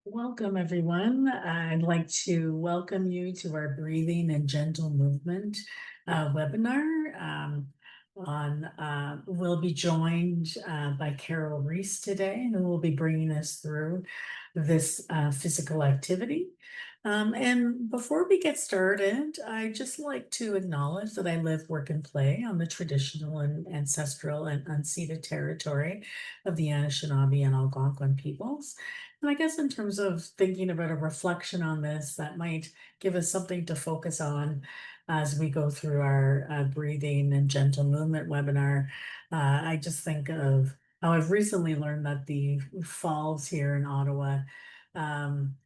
Welcome, everyone. I'd like to welcome you to our Breathing and Gentle Movement webinar. We'll be joined by Carole Reece today, who will be bringing us through this physical activity. And before we get started, I'd just like to acknowledge that I live, work, and play on the traditional and ancestral and unceded territory of the Anishinaabe and Algonquin peoples. And I guess in terms of thinking about a reflection on this, that might give us something to focus on as we go through our breathing and gentle movement webinar. I just think of how I've recently learned that the falls here in Ottawa um,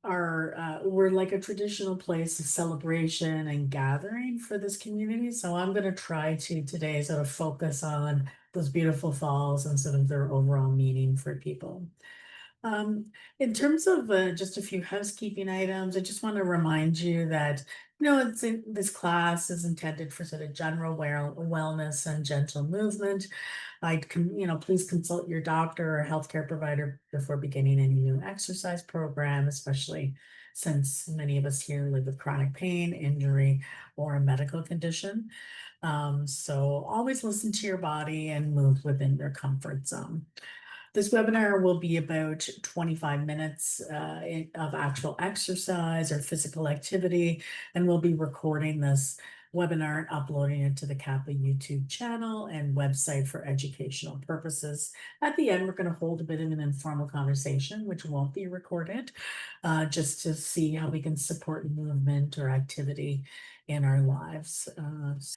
we're like a traditional place of celebration and gathering for this community. So I'm going to try to today sort of focus on those beautiful falls and sort of their overall meaning for people. Um, in terms of just a few housekeeping items, I just want to remind you that, this class is intended for sort of general wellness and gentle movement. Please consult your doctor or healthcare provider before beginning any new exercise program, especially since many of us here live with chronic pain, injury, or a medical condition. So always listen to your body and move within your comfort zone. This webinar will be about 25 minutes of actual exercise or physical activity, and we'll be recording this webinar and uploading it to the CAPA YouTube channel and website for educational purposes. At the end, we're going to hold a bit of an informal conversation, which won't be recorded, just to see how we can support movement or activity in our lives.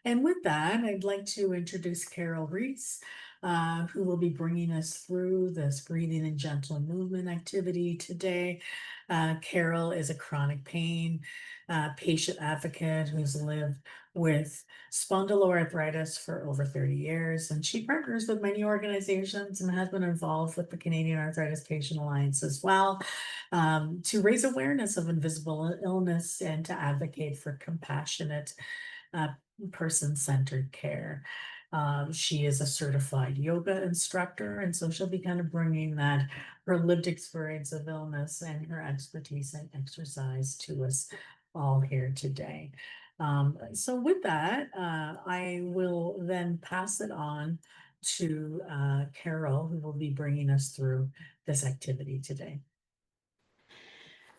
And with that, I'd like to introduce Carole Reece, who will be bringing us through this breathing and gentle movement activity today. Carole is a chronic pain patient advocate who's lived with spondyloarthritis for over 30 years, and she partners with many organizations and has been involved with the Canadian Arthritis Patient Alliance as well, to raise awareness of invisible illness and to advocate for compassionate uh, person-centered care. She is a certified yoga instructor, and so she'll be kind of bringing that her lived experience of illness and her expertise in exercise to us all here today. So with that, I will then pass it on to Carole, who will be bringing us through this activity today.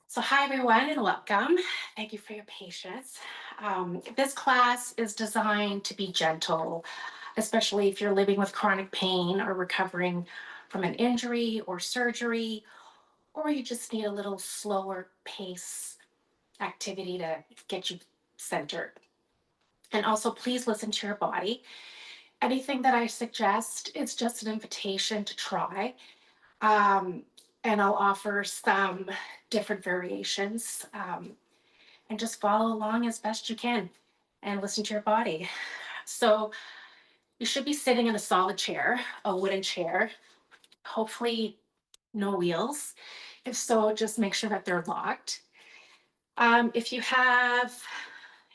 So hi everyone and welcome. Thank you for your patience. This class is designed to be gentle, especially if you're living with chronic pain or recovering from an injury or surgery, or you just need a little slower pace activity to get you centered. And also please listen to your body. Anything that I suggest is just an invitation to try. Um, and I'll offer some different variations. And just follow along as best you can and listen to your body. So you should be sitting in a solid chair, a wooden chair, hopefully no wheels. If so, just make sure that they're locked. If you have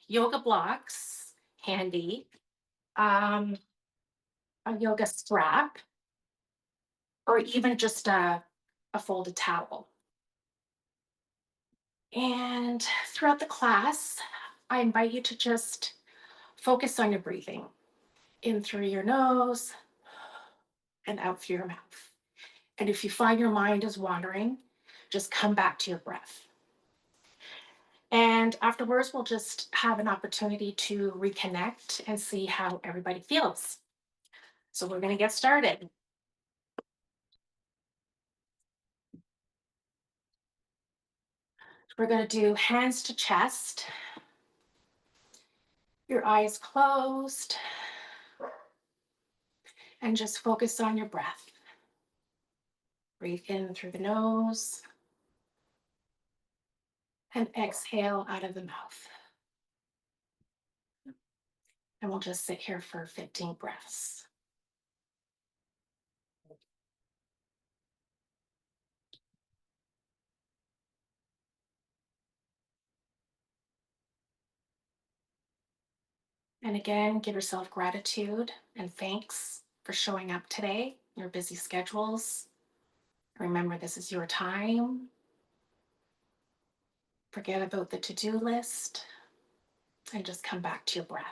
yoga blocks handy, um, a yoga strap, or even just a folded towel. And throughout the class, I invite you to just focus on your breathing in through your nose and out through your mouth. And if you find your mind is wandering, just come back to your breath. And afterwards, we'll just have an opportunity to reconnect and see how everybody feels. So we're going to get started. We're going to do hands to chest, your eyes closed, and just focus on your breath. Breathe in through the nose and exhale out of the mouth. And we'll just sit here for 15 breaths. And again, give yourself gratitude and thanks for showing up today, your busy schedules. Remember, this is your time. Forget about the to-do list and just come back to your breath.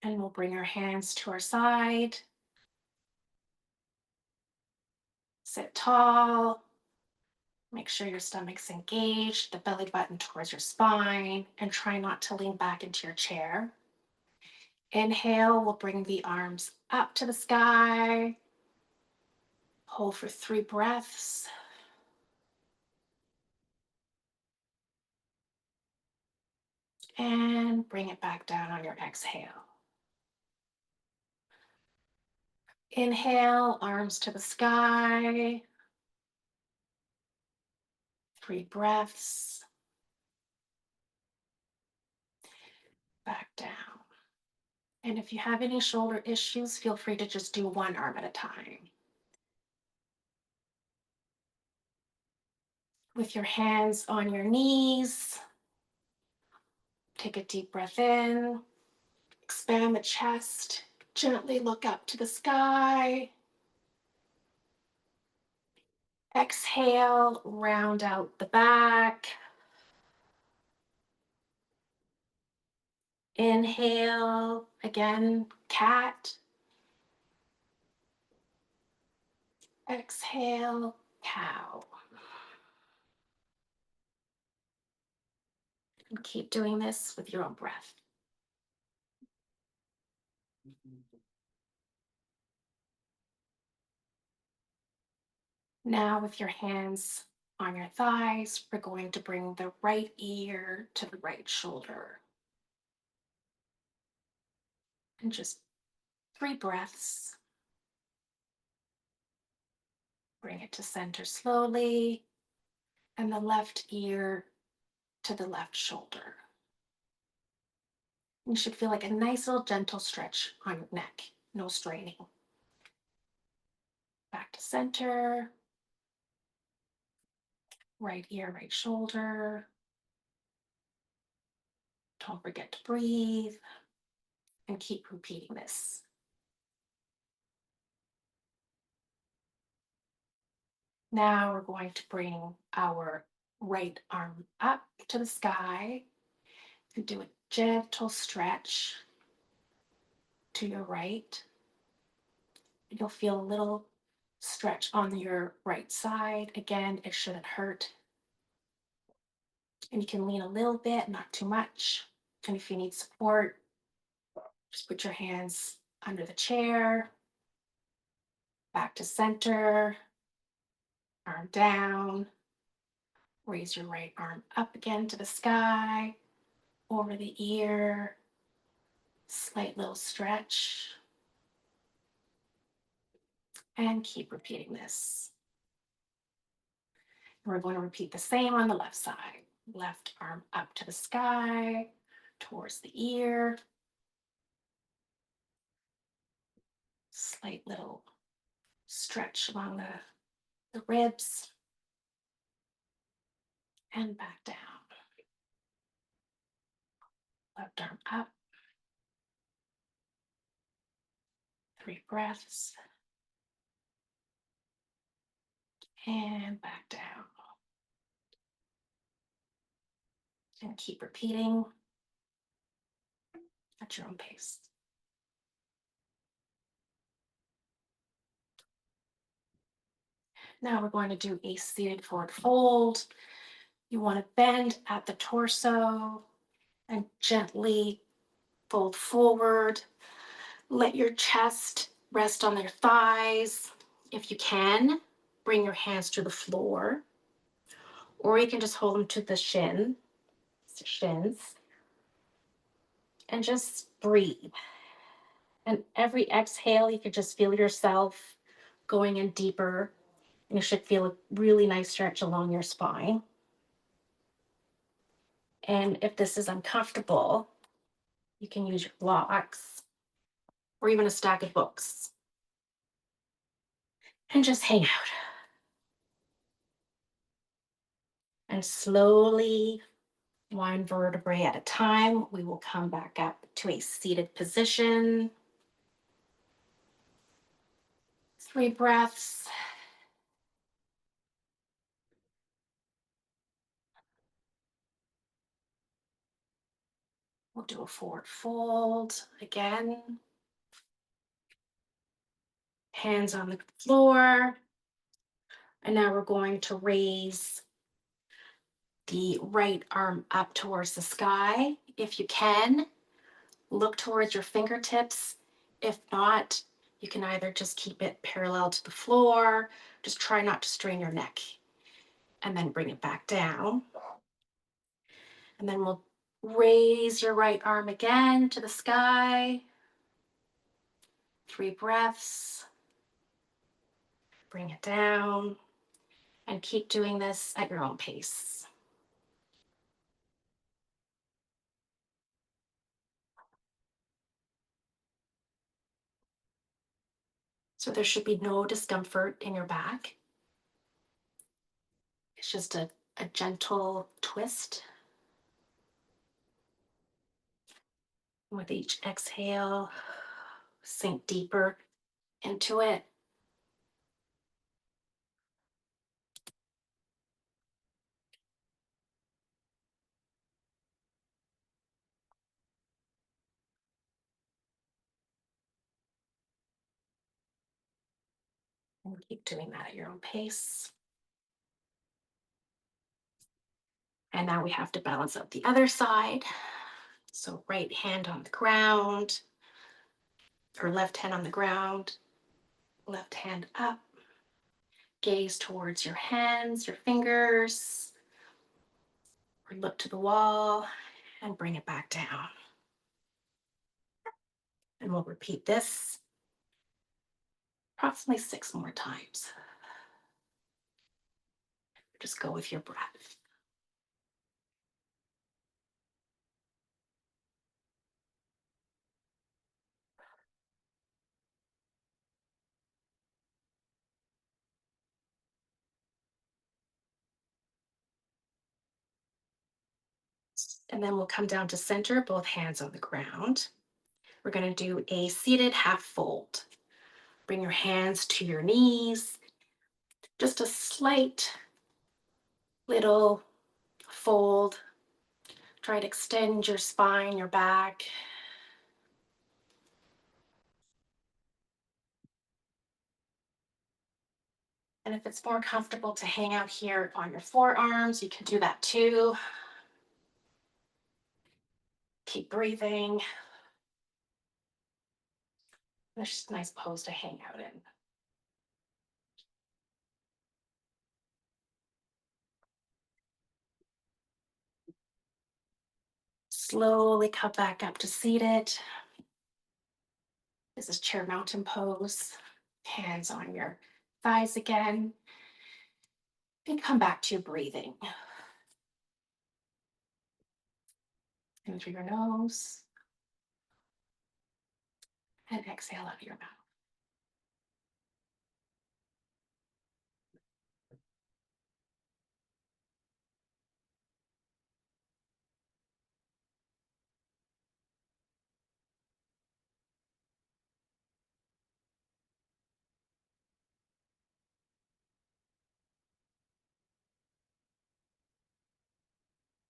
And we'll bring our hands to our side. Sit tall. Make sure your stomach's engaged, the belly button towards your spine, and try not to lean back into your chair. Inhale, we'll bring the arms up to the sky. Hold for 3 breaths. And bring it back down on your exhale. Inhale, arms to the sky. 3 breaths. Back down. And if you have any shoulder issues, feel free to just do one arm at a time. With your hands on your knees, take a deep breath in, expand the chest, gently look up to the sky. Exhale, round out the back. Inhale, again, cat. Exhale, cow. And keep doing this with your own breath. Now, with your hands on your thighs, we're going to bring the right ear to the right shoulder. And just 3 breaths. Bring it to center slowly. And the left ear to the left shoulder. You should feel like a nice little gentle stretch on your neck, no straining. Back to center. Right ear, right shoulder. Don't forget to breathe. And keep repeating this. Now we're going to bring our right arm up to the sky and do a gentle stretch to your right. You'll feel a little stretch on your right side. Again, it shouldn't hurt. And you can lean a little bit, not too much. And if you need support, just put your hands under the chair, back to center, arm down. Raise your right arm up again to the sky, over the ear, slight little stretch. And keep repeating this. And we're going to repeat the same on the left side. Left arm up to the sky, towards the ear. Slight little stretch along the ribs. And back down. Left arm up. 3 breaths. And back down. And keep repeating at your own pace. Now we're going to do a seated forward fold. You want to bend at the torso and gently fold forward. Let your chest rest on your thighs. If you can, bring your hands to the floor, or you can just hold them to the shins, and just breathe. And every exhale, you can just feel yourself going in deeper. And you should feel a really nice stretch along your spine. And if this is uncomfortable, you can use your blocks or even a stack of books. and just hang out. And slowly, one vertebrae at a time, we will come back up to a seated position. 3 breaths. We'll do a forward fold again. Hands on the floor. And now we're going to raise the right arm up towards the sky. If you can, look towards your fingertips. If not, you can either just keep it parallel to the floor, just try not to strain your neck, and then bring it back down. And then we'll raise your right arm again to the sky. 3 breaths. Bring it down, and keep doing this at your own pace. So there should be no discomfort in your back. It's just a gentle twist. With each exhale, sink deeper into it. And keep doing that at your own pace. And now we have to balance out the other side. So right hand on the ground, or left hand on the ground, left hand up. Gaze towards your hands, your fingers, or look to the wall and bring it back down. And we'll repeat this approximately 6 more times. Just go with your breath. And then we'll come down to center, both hands on the ground. We're going to do a seated half fold. Bring your hands to your knees, just a slight little fold. Try to extend your spine, your back. And if it's more comfortable to hang out here on your forearms, you can do that too. Keep breathing. It's just a nice pose to hang out in. Slowly come back up to seated. This is chair mountain pose. Hands on your thighs again. And come back to your breathing. In through your nose. And exhale out of your mouth.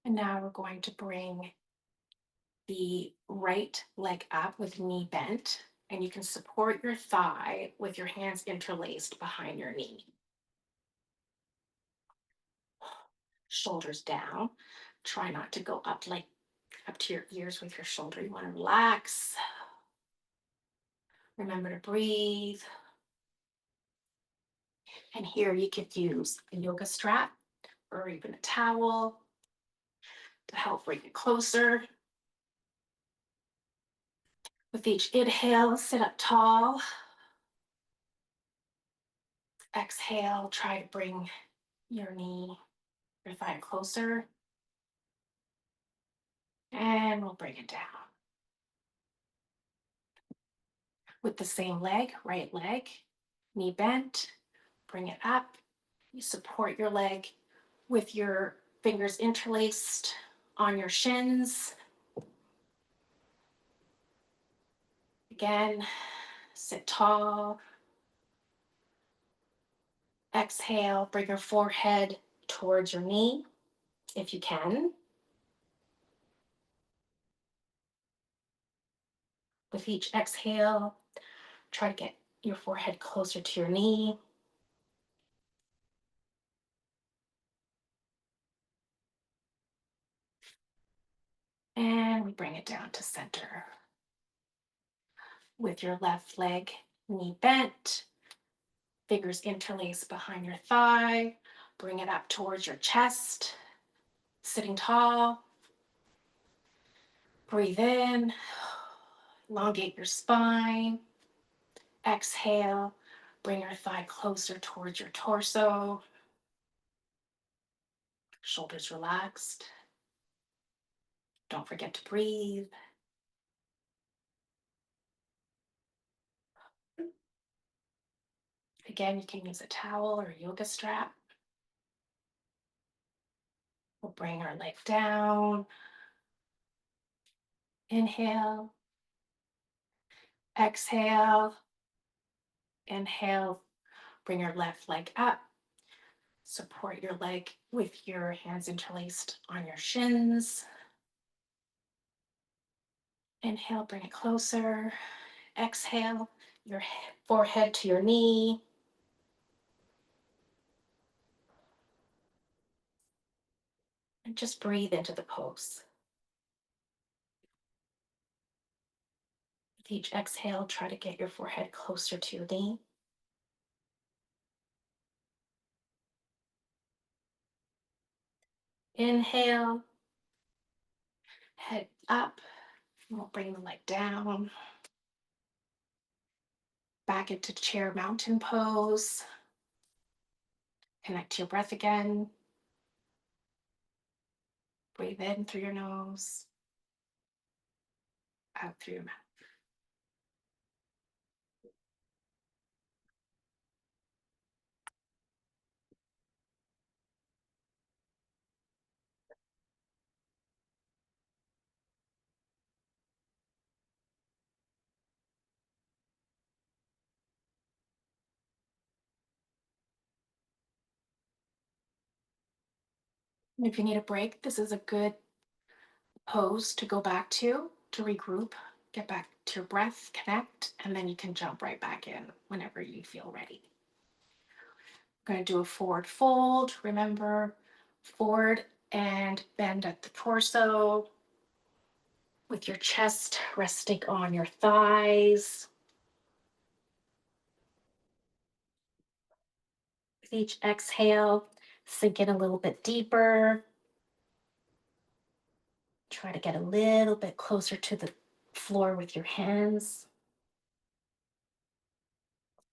And now we're going to bring the right leg up with knee bent. And you can support your thigh with your hands interlaced behind your knee. Shoulders down. Try not to go up up to your ears with your shoulder. You want to relax. Remember to breathe. And here you could use a yoga strap or even a towel to help bring it closer. With each inhale, sit up tall. Exhale, try to bring your thigh closer. And we'll bring it down. With the same leg, right leg, knee bent, bring it up. You support your leg with your fingers interlaced on your shins. Again, sit tall. Exhale, bring your forehead towards your knee if you can. With each exhale, try to get your forehead closer to your knee. And we bring it down to center. With your left leg, knee bent, fingers interlaced behind your thigh. Bring it up towards your chest, sitting tall. Breathe in, elongate your spine. Exhale, bring your thigh closer towards your torso. Shoulders relaxed. Don't forget to breathe. Again, you can use a towel or a yoga strap. We'll bring our leg down. Inhale. Exhale. Inhale. Bring your left leg up. Support your leg with your hands interlaced on your shins. Inhale, bring it closer. Exhale, your forehead to your knee. And just breathe into the pose. With each exhale, try to get your forehead closer to your knee. Inhale, head up. We'll bring the leg down. Back into chair mountain pose. Connect to your breath again. Breathe in through your nose, out through your mouth. And if you need a break, this is a good pose to go back to regroup, get back to your breath, connect, and then you can jump right back in whenever you feel ready. I'm going to do a forward fold. Remember, forward and bend at the torso with your chest resting on your thighs. With each exhale, sink in a little bit deeper. Try to get a little bit closer to the floor with your hands.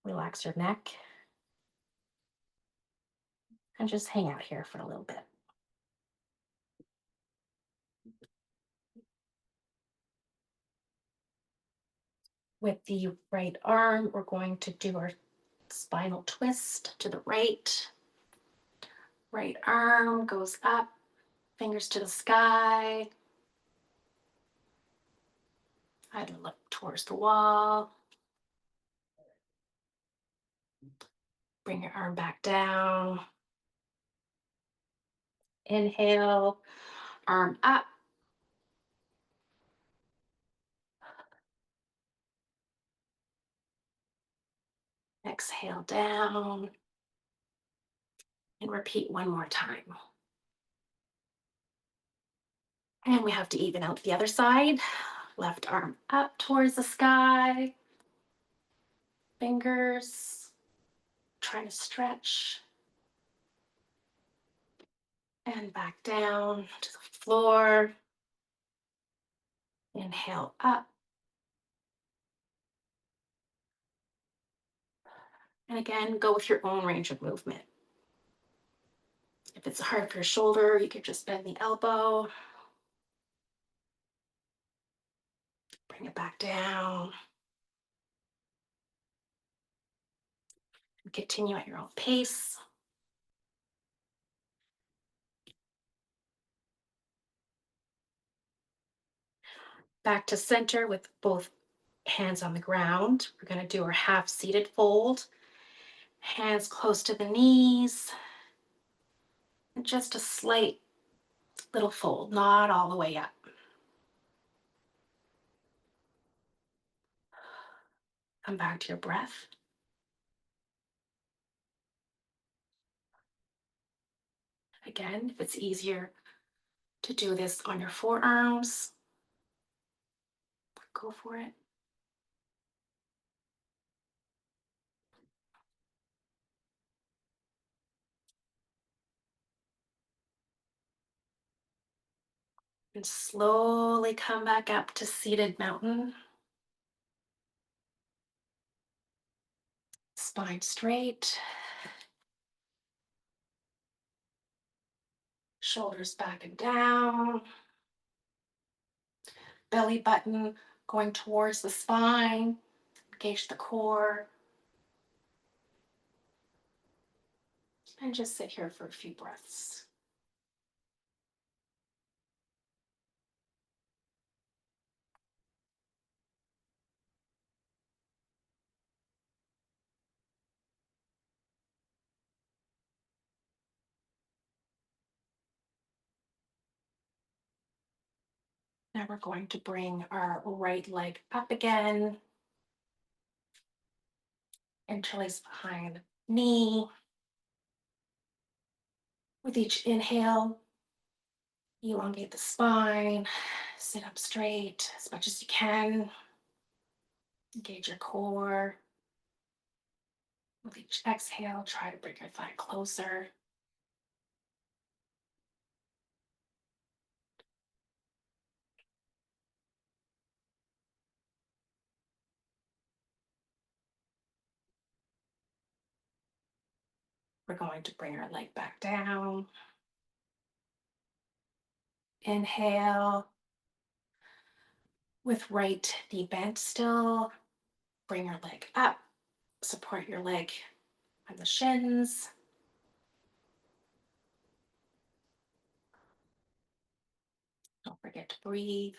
Relax your neck. And just hang out here for a little bit. With the right arm, we're going to do our spinal twist to the right. Right arm goes up, fingers to the sky. Either look towards the wall. Bring your arm back down. Inhale, arm up. Exhale down. And repeat one more time. And we have to even out the other side. Left arm up towards the sky. Fingers trying to stretch. And back down to the floor. Inhale up. And again, go with your own range of movement. If it's hard for your shoulder, you could just bend the elbow. Bring it back down. Continue at your own pace. Back to center with both hands on the ground. We're going to do our half seated fold. Hands close to the knees. And just a slight little fold, not all the way up. Come back to your breath. Again, if it's easier to do this on your forearms, go for it. And slowly come back up to seated mountain. Spine straight. Shoulders back and down. Belly button going towards the spine. Engage the core. And just sit here for a few breaths. Now we're going to bring our right leg up again. Interlace behind the knee. With each inhale, elongate the spine, sit up straight as much as you can. Engage your core. With each exhale, try to bring your thigh closer. We're going to bring our leg back down. Inhale. With right knee bent still, bring your leg up. Support your leg on the shins. Don't forget to breathe.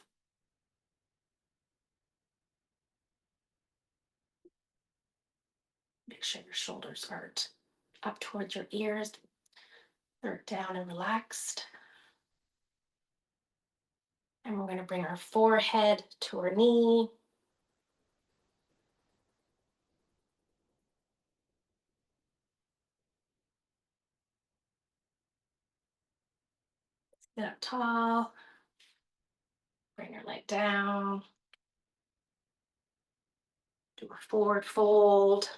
Make sure your shoulders are up towards your ears. They're down and relaxed. And we're going to bring our forehead to our knee. Sit up tall. Bring your leg down. Do a forward fold.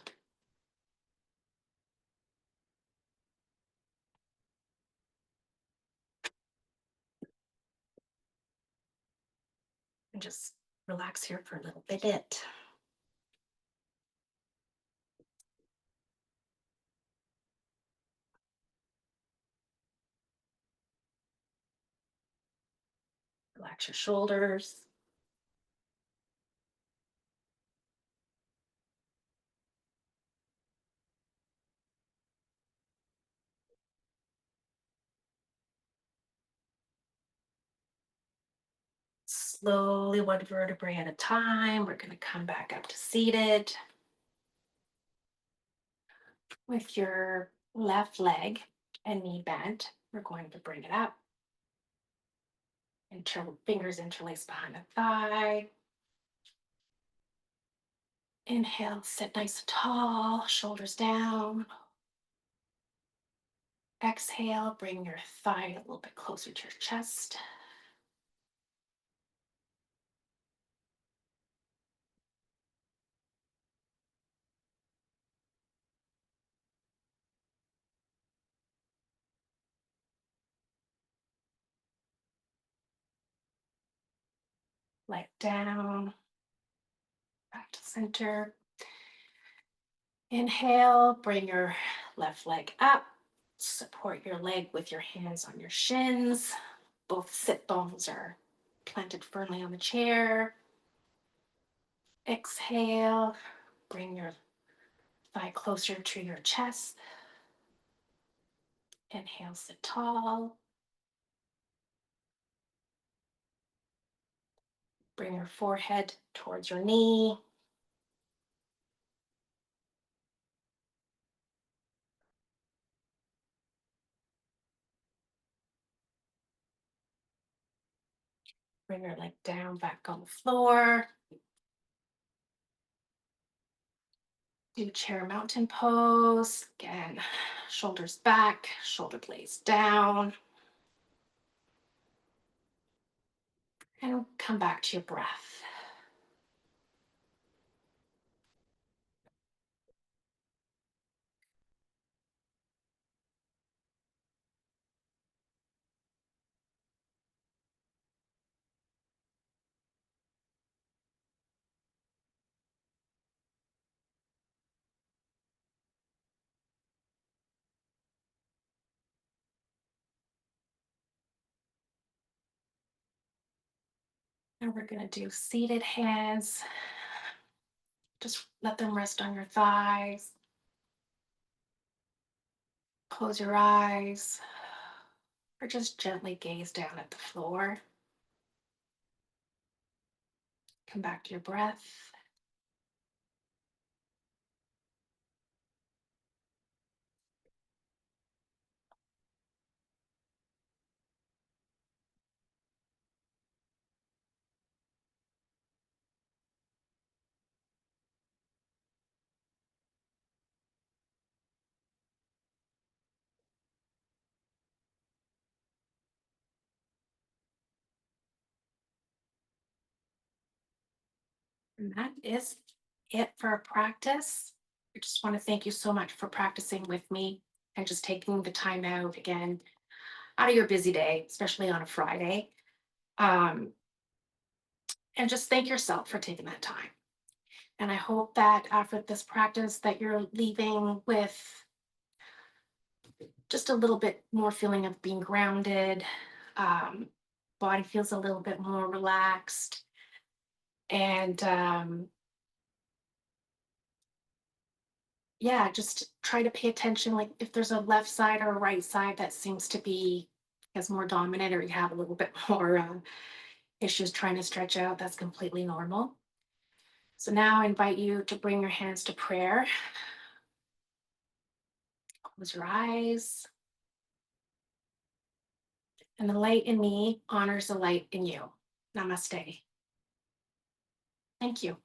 And just relax here for a little bit. Relax your shoulders. Slowly, one vertebrae at a time, we're going to come back up to seated. With your left leg and knee bent, we're going to bring it up. Fingers interlace behind the thigh. Inhale, sit nice and tall, shoulders down. Exhale, bring your thigh a little bit closer to your chest. Leg down, back to center. Inhale, bring your left leg up. Support your leg with your hands on your shins. Both sit bones are planted firmly on the chair. Exhale, bring your thigh closer to your chest. Inhale, sit tall. Bring your forehead towards your knee. Bring your leg down, back on the floor. Do chair mountain pose. Again, shoulders back, shoulder blades down. And come back to your breath. And we're going to do seated hands. Just let them rest on your thighs. Close your eyes, or just gently gaze down at the floor. Come back to your breath. And that is it for our practice. I just want to thank you so much for practicing with me and just taking the time out again out of your busy day, especially on a Friday. Um, and just thank yourself for taking that time. And I hope that after this practice that you're leaving with just a little bit more feeling of being grounded. Um, Body feels a little bit more relaxed. And yeah, just try to pay attention. Like if there's a left side or a right side that seems to be as more dominant, or you have a little bit more issues trying to stretch out, that's completely normal. So now I invite you to bring your hands to prayer. Close your eyes. And the light in me honors the light in you. Namaste. Thank you.